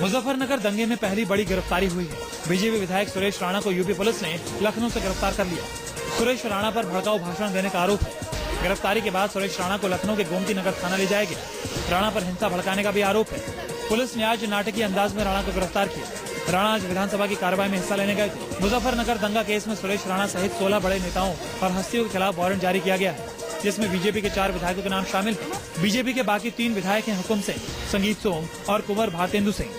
मुजफ्फरनगर दंगे में पहली बड़ी गिरफ्तारी हुई है। बीजेपी विधायक सुरेश राणा को यूपी पुलिस ने लखनऊ से गिरफ्तार कर लिया। सुरेश राणा पर भड़काऊ भाषण देने का आरोप है। गिरफ्तारी के बाद सुरेश राणा को लखनऊ के गोमती नगर थाना ले जाया गया। राणा पर हिंसा भड़काने का भी आरोप है। पुलिस ने आज नाटकीय अंदाज में राणा को गिरफ्तार किया। राणा आज विधानसभा की कार्रवाई में हिस्सा लेने गए थे। मुजफ्फरनगर दंगा केस में सुरेश राणा सहित 16 बड़े नेताओं और हस्तियों के खिलाफ वारंट जारी किया गया है, जिसमें बीजेपी के 4 विधायकों के नाम शामिल हैं। बीजेपी के बाकी 3 विधायक हैं हुकुम सिंह, संगीत सोम और कुंवर भारतेंदु सिंह।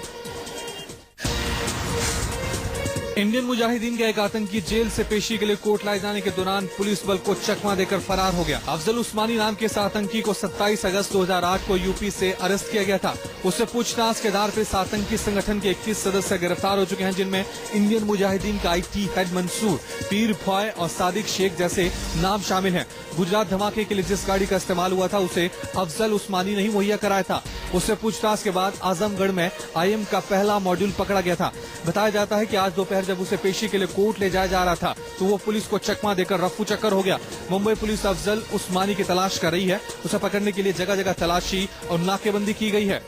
इंडियन मुजाहिदीन का एक आतंकी जेल से पेशी के लिए कोर्ट लाए जाने के दौरान पुलिस बल को चकमा देकर फरार हो गया। अफजल उस्मानी नाम के इस आतंकी को 27 अगस्त 2008 को यूपी से अरेस्ट किया गया था। उससे पूछताछ के आधार पर इस आतंकी संगठन के 21 सदस्य गिरफ्तार हो चुके हैं, जिनमें इंडियन मुजाहिदीन का IT हेड मंसूर, पीर भॉय और सादिक शेख जैसे नाम शामिल हैं। गुजरात धमाके के लिए जिस गाड़ी का इस्तेमाल हुआ था उसे अफजल उस्मानी ने ही मुहैया कराया था। उससे पूछताछ के बाद आजमगढ़ में IM का पहला मॉड्यूल पकड़ा गया था। बताया जाता है कि आज दोपहर जब उसे पेशी के लिए कोर्ट ले जाया जा रहा था तो वो पुलिस को चकमा देकर रफू चक्कर हो गया। मुंबई पुलिस अफजल उस्मानी की तलाश कर रही है। उसे पकड़ने के लिए जगह जगह तलाशी और नाकेबंदी की गई है।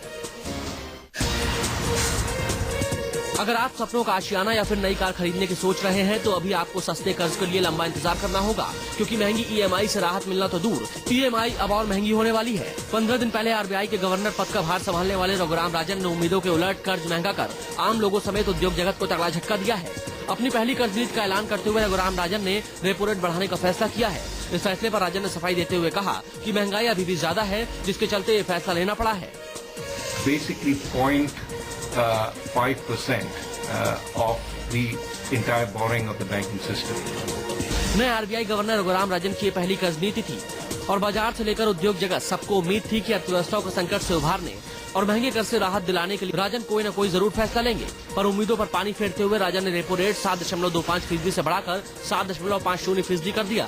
अगर आप सपनों का आशियाना या फिर नई कार खरीदने की सोच रहे हैं तो अभी आपको सस्ते कर्ज के लिए लंबा इंतजार करना होगा, क्योंकि महंगी EMI से राहत मिलना तो दूर, PMI अब और महंगी होने वाली है। 15 दिन पहले RBI के गवर्नर पद का भार संभालने वाले रघुराम राजन ने उम्मीदों के उलट कर्ज महंगा कर आम लोगों समेत उद्योग जगत को तगड़ा झटका दिया है। अपनी पहली कर्ज नीति का ऐलान करते हुए रघुराम राजन ने रेपो रेट बढ़ाने का फैसला किया है। इस फैसले पर राजन ने सफाई देते हुए कहा कि महंगाई अभी भी ज्यादा है, जिसके चलते ये फैसला लेना पड़ा है। Basically 0.5% of the entire borrowing of the banking system. नए RBI गवर्नर रघुराम राजन की ये पहली कर्ज नीति थी और बाजार से लेकर उद्योग जगत सबको उम्मीद थी कि अर्थव्यवस्था को संकट से उभारने और महंगे कर्ज से राहत दिलाने के लिए राजन कोई न कोई जरूर फैसला लेंगे। पर उम्मीदों पर पानी फेरते हुए राजन ने रेपो रेट 7.25% से बढ़ाकर 7.50% कर दिया।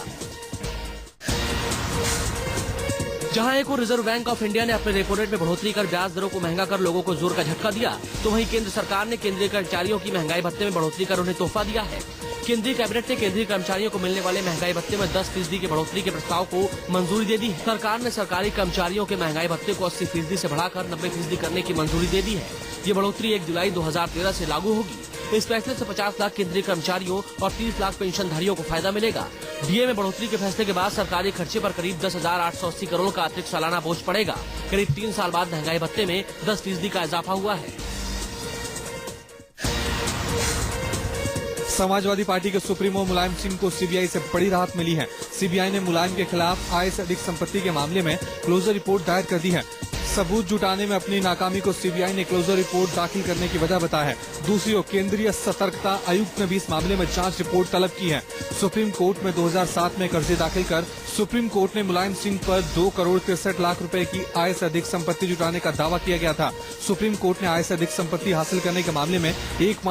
जहां एक और रिजर्व बैंक ऑफ इंडिया ने अपने रेपो रेट में बढ़ोतरी कर ब्याज दरों को महंगा कर लोगों को जोर का झटका दिया, तो वहीं केंद्र सरकार ने केंद्रीय कर्मचारियों की महंगाई भत्ते में बढ़ोतरी कर उन्हें तोहफा दिया है। केंद्रीय कैबिनेट ने केंद्रीय कर्मचारियों को मिलने वाले महंगाई भत्ते में 10% की बढ़ोतरी के प्रस्ताव को मंजूरी दे दी है। सरकार ने सरकारी कर्मचारियों के महंगाई भत्ते को 80% से बढ़ाकर 90% करने की मंजूरी दे दी है। ये बढ़ोतरी 1 जुलाई 2013 से लागू होगी। इस फैसले से 50 लाख केंद्रीय कर्मचारियों और 30 लाख पेंशनधारियों को फायदा मिलेगा। DA में बढ़ोतरी के फैसले के बाद सरकारी खर्चे पर करीब 10,880 करोड़ का अतिरिक्त सालाना बोझ पड़ेगा। करीब 3 साल बाद महंगाई भत्ते में 10% का इजाफा हुआ है। समाजवादी पार्टी के सुप्रीमो मुलायम सिंह को CBI से बड़ी राहत मिली है। CBI ने मुलायम के खिलाफ आय से अधिक संपत्ति के मामले में क्लोजर रिपोर्ट दायर कर दी है। सबूत जुटाने में अपनी नाकामी को CBI ने क्लोजर रिपोर्ट दाखिल करने की वजह बताया है। दूसरी ओर केंद्रीय सतर्कता आयुक्त ने भी इस मामले में जांच रिपोर्ट तलब की है। सुप्रीम कोर्ट में 2007 में कर्जे दाखिल कर सुप्रीम कोर्ट ने मुलायम सिंह पर 2 करोड़ 63 लाख रुपए की आय से अधिक संपत्ति जुटाने का दावा किया गया था। सुप्रीम कोर्ट ने आय से अधिक संपत्ति हासिल करने के मामले में 1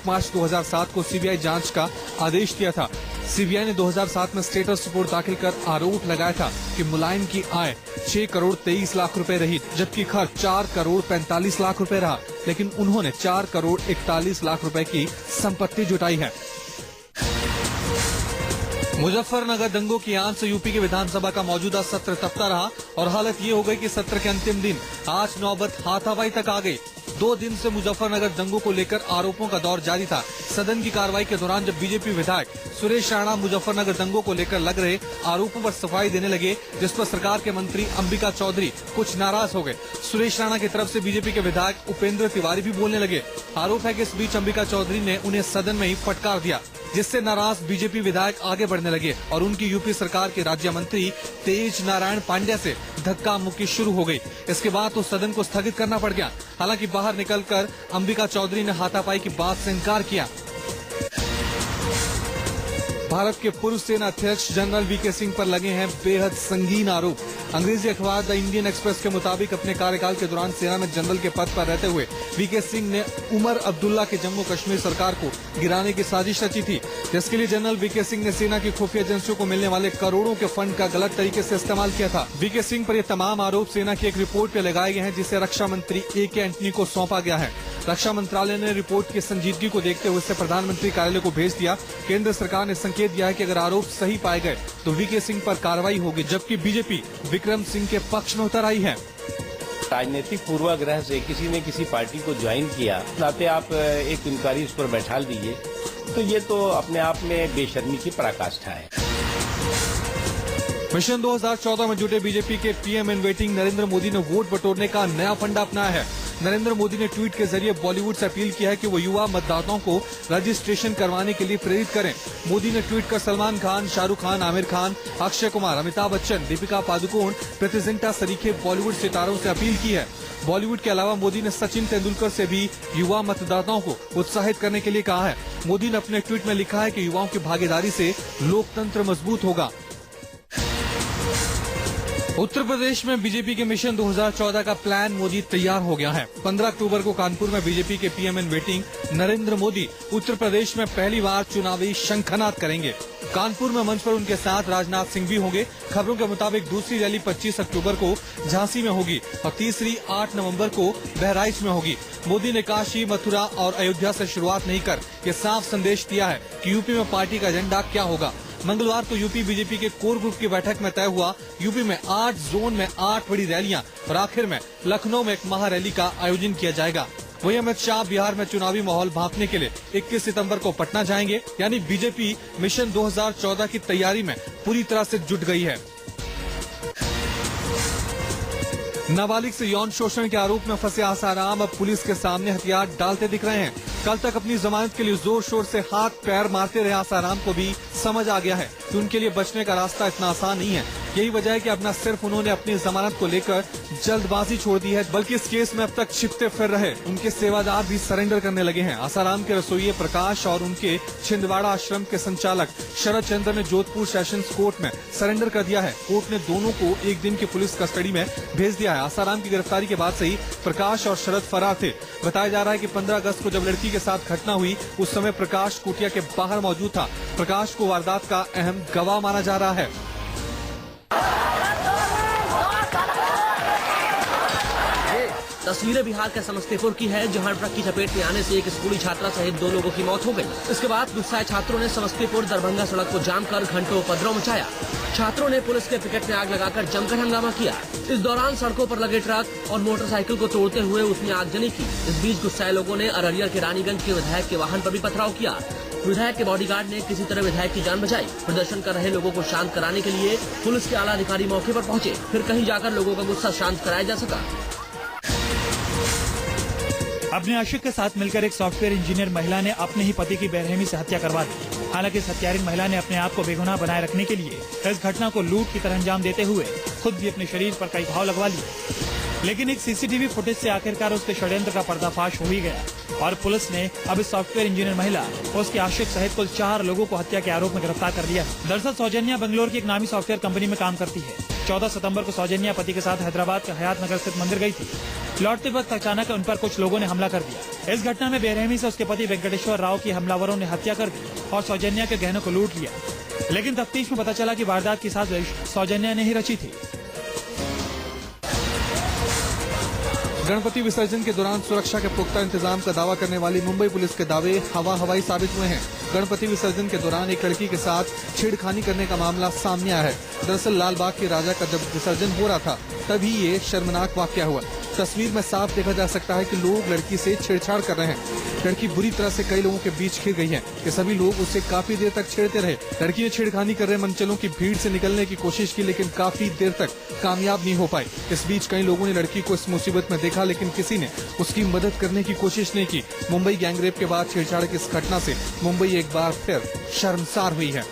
मार्च 2007 को CBI जांच का आदेश दिया था। CBI ने 2007 में स्टेटस रिपोर्ट दाखिल कर आरोप लगाया था कि मुलायम की आय 6 करोड़ 23 लाख रुपए रही, जबकि खर्च 4 करोड़ 45 लाख रुपए रहा, लेकिन उन्होंने 4 करोड़ 41 लाख रुपए की संपत्ति जुटाई है। मुजफ्फरनगर दंगों की आंच से यूपी के विधानसभा का मौजूदा सत्र तपता रहा और हालत ये हो गई कि सत्र के अंतिम दिन आज नौबत हाथापाई तक आ गई। 2 दिन से मुजफ्फरनगर दंगों को लेकर आरोपों का दौर जारी था। सदन की कार्रवाई के दौरान जब बीजेपी विधायक सुरेश राणा मुजफ्फरनगर दंगों को लेकर लग रहे आरोपों पर सफाई देने लगे, जिस पर सरकार के मंत्री अंबिका चौधरी कुछ नाराज हो गए। सुरेश राणा की तरफ से बीजेपी के विधायक उपेंद्र तिवारी भी बोलने लगे। आरोप है कि इस बीच अंबिका चौधरी ने उन्हें सदन में ही फटकार दिया, जिससे नाराज बीजेपी विधायक आगे बढ़ने लगे और उनकी यूपी सरकार के राज्य मंत्री तेज नारायण पांड्या से धक्का मुक्की शुरू हो गई। इसके बाद तो सदन को स्थगित करना पड़ गया। हालांकि बाहर निकलकर अंबिका चौधरी ने हाथापाई की बात से इनकार किया। भारत के पूर्व सेना अध्यक्ष जनरल VK सिंह पर लगे हैं बेहद संगीन आरोप। अंग्रेजी अखबार द इंडियन एक्सप्रेस के मुताबिक अपने कार्यकाल के दौरान सेना में जनरल के पद पर रहते हुए VK सिंह ने उमर अब्दुल्ला की जम्मू कश्मीर सरकार को गिराने की साजिश रची थी, जिसके लिए जनरल VK सिंह ने सेना की खुफिया एजेंसियों को मिलने वाले करोड़ों के फंड का गलत तरीके से इस्तेमाल किया था। VK सिंह पर ये तमाम आरोप सेना की एक रिपोर्ट पे लगाए गए हैं, जिसे रक्षा मंत्री AK एंटनी को सौंपा गया है। रक्षा मंत्रालय ने रिपोर्ट की संजीदगी को देखते हुए इसे प्रधानमंत्री कार्यालय को भेज दिया। केंद्र सरकार ने संकेत दिया है कि अगर आरोप सही पाए गए तो VK सिंह पर कार्रवाई होगी, जबकि बीजेपी विक्रम सिंह के पक्ष में उतर आई है। राजनीतिक पूर्वाग्रह से किसी ने किसी पार्टी को ज्वाइन किया, नाते आप एक इंक्वायरी उस पर बैठा दीजिए, तो ये तो अपने आप में बेशर्मी की पराकाष्ठा है। मिशन 2014 में जुटे बीजेपी के PM in waiting Narendra Modi ने वोट बटोरने का नया फंडा अपनाया है। नरेंद्र मोदी ने ट्वीट के जरिए बॉलीवुड से अपील किया है कि वो युवा मतदाताओं को रजिस्ट्रेशन करवाने के लिए प्रेरित करें। मोदी ने ट्वीट कर सलमान खान, शाहरुख खान, आमिर खान, अक्षय कुमार, अमिताभ बच्चन, दीपिका पादुकोण, प्रीति जिंटा सरीखे बॉलीवुड सितारों से अपील की है। बॉलीवुड के अलावा मोदी ने सचिन तेंदुलकर से भी युवा मतदाताओं को उत्साहित करने के लिए कहा है। मोदी ने अपने ट्वीट में लिखा है कि युवाओं की भागीदारी से लोकतंत्र मजबूत होगा। उत्तर प्रदेश में बीजेपी के मिशन 2014 का प्लान मोदी तैयार हो गया है। 15 अक्टूबर को कानपुर में बीजेपी के PM in waiting Narendra Modi Uttar Pradesh में पहली बार चुनावी शंखनाद करेंगे। कानपुर में मंच पर उनके साथ राजनाथ सिंह भी होंगे। खबरों के मुताबिक दूसरी रैली 25 अक्टूबर को झांसी में होगी और तीसरी 8 नवंबर को बहराइच में होगी। मोदी ने काशी, मथुरा और अयोध्या से शुरुआत नहीं कर ये साफ संदेश दिया है कि यूपी में पार्टी का एजेंडा क्या होगा। मंगलवार को यूपी बीजेपी के कोर ग्रुप की बैठक में तय हुआ, यूपी में 8 जोन में 8 बड़ी रैलियां और आखिर में लखनऊ में एक महारैली का आयोजन किया जाएगा। वही अमित शाह बिहार में चुनावी माहौल भांपने के लिए 21 सितंबर को पटना जाएंगे। यानी बीजेपी मिशन 2014 की तैयारी में पूरी तरह से जुट गई है। नाबालिग से यौन शोषण के आरोप में फंसे आसाराम अब पुलिस के सामने हथियार डालते दिख रहे हैं। कल तक अपनी जमानत के लिए जोर शोर से हाथ पैर मारते रहे आसाराम को भी समझ आ गया है कि उनके लिए बचने का रास्ता इतना आसान नहीं है। यही वजह है कि अब न सिर्फ उन्होंने अपनी जमानत को लेकर जल्दबाजी छोड़ दी है, बल्कि इस केस में अब तक छिपते फिर रहे उनके सेवादार भी सरेंडर करने लगे हैं। आसाराम के रसोइये प्रकाश और उनके छिंदवाड़ा आश्रम के संचालक शरद चंद्र ने जोधपुर सेशंस कोर्ट में सरेंडर कर दिया है। कोर्ट ने दोनों को एक दिन की पुलिस कस्टडी में भेज दिया है। आसाराम की गिरफ्तारी के बाद से ही प्रकाश और शरद फरार थे। बताया जा रहा है कि 15 अगस्त को जब लड़की के साथ घटना हुई, उस समय प्रकाश कुटिया के बाहर मौजूद था। प्रकाश को वारदात का अहम गवाह माना जा रहा है। तस्वीरें बिहार के समस्तीपुर की है, जहां ट्रक की चपेट में आने से एक स्कूली छात्रा सहित 2 लोगों की मौत हो गई। इसके बाद गुस्साए छात्रों ने समस्तीपुर दरभंगा सड़क को जाम कर घंटों उपद्रव मचाया। छात्रों ने पुलिस के पिकेट में आग लगाकर जमकर हंगामा किया। इस दौरान सड़कों पर लगे ट्रक और मोटरसाइकिल को तोड़ते हुए उसने आगजनी की। इस बीच गुस्साए लोगों ने अररिया के रानीगंज के विधायक के वाहन पर भी पथराव किया। विधायक के बॉडीगार्ड ने किसी तरह विधायक की जान बचाई। प्रदर्शन कर रहे लोगों को शांत कराने के लिए पुलिस के आला अधिकारी मौके पर पहुंचे, फिर कहीं जाकर लोगों का गुस्सा शांत कराया जा सका। अपने आशिक के साथ मिलकर एक सॉफ्टवेयर इंजीनियर महिला ने अपने ही पति की बेरहमी से हत्या करवा दी। हालांकि इस हत्यारिन महिला ने अपने आप को बेगुनाह बनाए रखने के लिए इस घटना को लूट की तरह अंजाम देते हुए खुद भी अपने शरीर पर कई घाव लगवा लिए। लेकिन एक सीसीटीवी फुटेज से आखिरकार उसके षड्यंत्र का पर्दाफाश हो ही गया और पुलिस ने अब इस सॉफ्टवेयर इंजीनियर महिला और उसके आशिक सहित कुल 4 लोगों को हत्या के आरोप में गिरफ्तार कर लिया। दरअसल सौजन्या बंगलोर की एक नामी सॉफ्टवेयर कंपनी में काम करती है। 14 सितंबर को सौजन्या पति के साथ हैदराबाद के हयात नगर स्थित मंदिर गई थी। लौटते वक्त अचानक उन पर कुछ लोगों ने हमला कर दिया। इस घटना में बेरहमी से उसके पति वेंकटेश्वर राव की हमलावरों ने हत्या कर दी और सौजन्या के गहनों को लूट लिया। लेकिन तफ्तीश में पता चला कि वारदात की साजिश सौजन्या ने ही रची थी। गणपति विसर्जन के दौरान सुरक्षा के पुख्ता इंतजाम का दावा करने वाली मुंबई पुलिस के दावे हवाई साबित हुए हैं। गणपति विसर्जन के दौरान एक लड़की के साथ छेड़खानी करने का मामला सामने आया है। दरअसल लालबाग के राजा का जब विसर्जन हो रहा था, तभी ये शर्मनाक वाकया हुआ। तस्वीर में साफ देखा जा सकता है कि लोग लड़की से छेड़छाड़ कर रहे हैं। लड़की बुरी तरह से कई लोगों के बीच घिर गई है। ये सभी लोग उसे काफी देर तक छेड़ते रहे। लड़की ने छेड़खानी कर रहे मनचलों की भीड़ से निकलने की कोशिश की, लेकिन काफी देर तक कामयाब नहीं हो पाई। इस बीच कई लोगों ने लड़की को इस मुसीबत में देखा, लेकिन किसी ने उसकी मदद करने की कोशिश नहीं की। मुंबई गैंगरेप के बाद छेड़छाड़ की इस घटना से मुंबई एक बार फिर शर्मसार हुई है।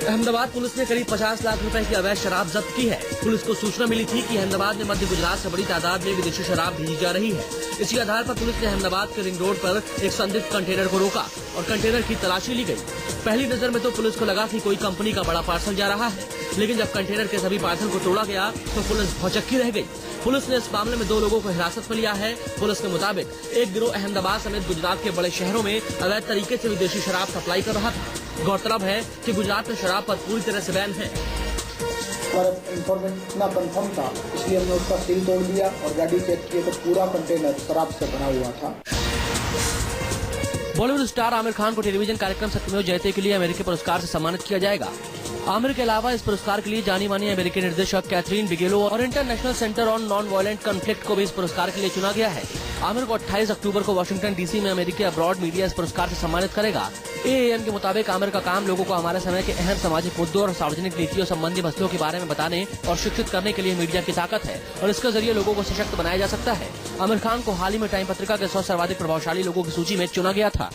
अहमदाबाद पुलिस ने करीब 50 लाख रुपए की अवैध शराब जब्त की है। पुलिस को सूचना मिली थी कि अहमदाबाद में मध्य गुजरात से बड़ी तादाद में विदेशी शराब भेजी जा रही है। इसी आधार पर पुलिस ने अहमदाबाद के रिंग रोड पर एक संदिग्ध कंटेनर को रोका और कंटेनर की तलाशी ली गई। पहली नजर में तो पुलिस को लगा कि कोई कंपनी का बड़ा पार्सल जा रहा है, लेकिन जब कंटेनर के सभी पार्सल को तोड़ा गया तो पुलिस भौचक्की रह गई। पुलिस ने इस मामले में 2 लोगों को हिरासत में लिया है। पुलिस के मुताबिक एक गिरोह अहमदाबाद समेत गुजरात के बड़े शहरों में अवैध तरीके से विदेशी शराब सप्लाई कर रहा था। गौरतलब है कि गुजरात में शराब पर पूरी तरह से बैन है। पर इन्फॉर्मेशन इतना कंफर्म था, इसलिए हमने उसका सील तोड़ दिया और गाड़ी चेक किए तो पूरा कंटेनर शराब से भरा हुआ था। बॉलीवुड स्टार आमिर खान को टेलीविजन कार्यक्रम सत्यमेव जयते के लिए अमेरिकी पुरस्कार से सम्मानित किया जाएगा। आमिर के अलावा इस पुरस्कार के लिए जानी मानी अमेरिकी निर्देशक कैथरीन बिगेलो और international centre on non violent conflict को भी इस पुरस्कार के लिए चुना गया है। आमिर को 28 अक्टूबर को वाशिंगटन डीसी में अमेरिकी अब्रॉड मीडिया इस पुरस्कार से सम्मानित करेगा। AAM के मुताबिक आमिर का काम लोगों को हमारे समय के अहम सामाजिक मुद्दों और सार्वजनिक नीतियों संबंधी मसलों के बारे में बताने और शिक्षित करने के लिए मीडिया की ताकत है और इसके जरिए लोगों को सशक्त बनाया जा सकता है। आमिर खान को हाल ही में टाइम पत्रिका के 100 सर्वाधिक प्रभावशाली लोगों की सूची में चुना गया था।